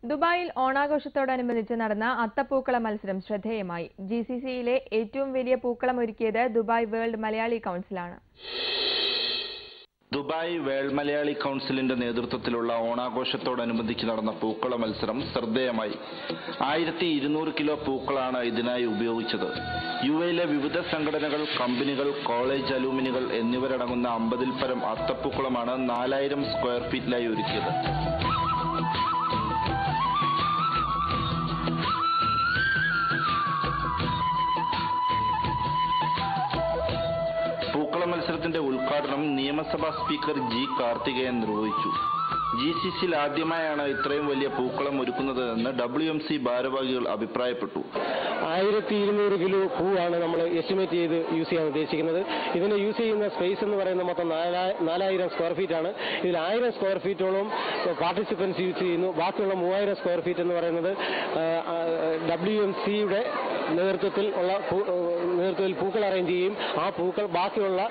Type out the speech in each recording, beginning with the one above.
ദുബായിൽ ഓണാഘോഷത്തോടനുബന്ധിച്ച് നടന്ന അത്തപ്പൂക്കള മത്സരം ശ്രദ്ധേയമായി. ജിസിസിയിലെ ഏറ്റവും വലിയ പൂക്കളം ഒരുക്കിയത് ദുബായ് വേൾഡ് മലയാളി കൗൺസിലാണ്. ദുബായ് വേൾഡ് മലയാളി കൗൺസിലിന്റെ നേതൃത്വത്തിലുള്ള ഓണാഘോഷത്തോടനുബന്ധിച്ച് നടന്ന പൂക്കള മത്സരം ശ്രദ്ധേയമായി. 1200 കിലോ പൂക്കളാണ് ഇതിനായി ഉപയോഗിച്ചത്. യുഎയിലെ വിവിധ സംഘടനകൾ, കമ്പനികൾ, കോളേജ് അലൂമിനികൾ എന്നിവരടങ്ങുന്ന 50-ൽ പരം അത്തപ്പൂക്കളമാണ് 4000 സ്ക്വയർ ഫീറ്റിലായി ഒരുക്കിയത്. പൂക്കള മത്സരത്തിന്റെ ഉദ്ഘാടനം നിയമസഭാ സ്പീക്കർ ജി കാർത്തികേയൻ നിർവഹിച്ചു. ജിസിസിയിൽ ആദ്യമായാണ് ഇത്രയും വലിയ പൂക്കളം ഒരുക്കുന്നത് എന്ന് WMC ഭാരവാഹികൾ അഭിപ്രായപ്പെട്ടു. 1200 കിലോ പൂവാണ് നമ്മൾ എസ്റ്റിമേറ്റ് ചെയ്ത് യൂസ് ചെയ്യാൻ ഉദ്ദേശിക്കുന്നത്. ഇതിന് യൂസ് ചെയ്യുന്ന സ്പേസ് എന്ന് പറയുന്നത് മൊത്തം 4000 സ്ക്വയർ ഫീറ്റ് ആണ്. ഇതിൽ 1000 സ്ക്വയർ ഫീറ്റോളം പാർട്ടിസിപ്പൻസ് യൂസ് ചെയ്യുന്നു. ബാക്കിയുള്ള 3000 സ്ക്വയർ ഫീറ്റ് എന്ന് പറയുന്നത് WMCയുടെ നേതൃത്വത്തിൽ പൂക്കൾ അറേഞ്ച് ചെയ്യും. ആ പൂക്കൾ ബാക്കിയുള്ള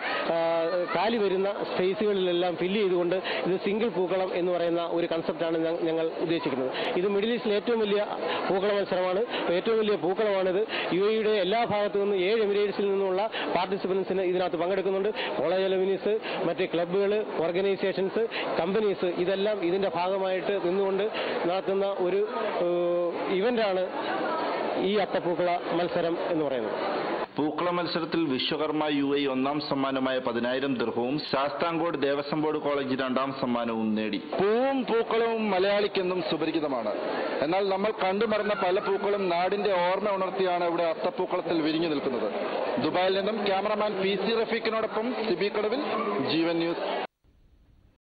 കാലി വരുന്ന സ്പേസുകളിലെല്ലാം ഫില്ല് ചെയ്തുകൊണ്ട് ഇത് സിംഗിൾ പൂക്കളം എന്ന് പറയുന്ന ഒരു കൺസെപ്റ്റാണ് ഞങ്ങൾ ഉദ്ദേശിക്കുന്നത്. ഇത് മിഡിൽ ഈസ്റ്റിലെ ഏറ്റവും വലിയ പൂക്കള മത്സരമാണ്. ഏറ്റവും വലിയ പൂക്കളമാണിത്. UAEയുടെ എല്ലാ ഭാഗത്തു നിന്നും 7 എമിറേറ്റ്സിൽ നിന്നുള്ള പാർട്ടിസിപ്പൻസിന് ഇതിനകത്ത് പങ്കെടുക്കുന്നുണ്ട്. കോളേജ് അലുമിനീസ്, മറ്റ് ക്ലബ്ബുകൾ, ഓർഗനൈസേഷൻസ്, കമ്പനീസ് ഇതെല്ലാം ഇതിന്റെ ഭാഗമായിട്ട് നിന്നുകൊണ്ട് നടത്തുന്ന ഒരു ഇവന്റാണ് ഈ അത്തപ്പൂക്കള മത്സരം എന്ന് പറയുന്നത്. പൂക്കള മത്സരത്തിൽ വിശ്വകർമ്മ UAE 1ാം സമ്മാനമായ 10,000 ദിർഹവും ശാസ്താംകോട് ദേവസ്വം ബോർഡ് കോളേജ് 2ാം സമ്മാനവും നേടി. പൂവും പൂക്കളവും മലയാളിക്കെന്നും സുപരിചിതമാണ്. എന്നാൽ നമ്മൾ കണ്ടുമറന്ന പല പൂക്കളും നാടിന്റെ ഓർമ്മ ഉണർത്തിയാണ് ഇവിടെ അത്തപ്പൂക്കളത്തിൽ വിരിഞ്ഞു നിൽക്കുന്നത്. ദുബായിൽ നിന്നും ക്യാമറമാൻ PC റഫീഖിനോടൊപ്പം സിബി കടവിൽ, ജീവൻ ന്യൂസ്.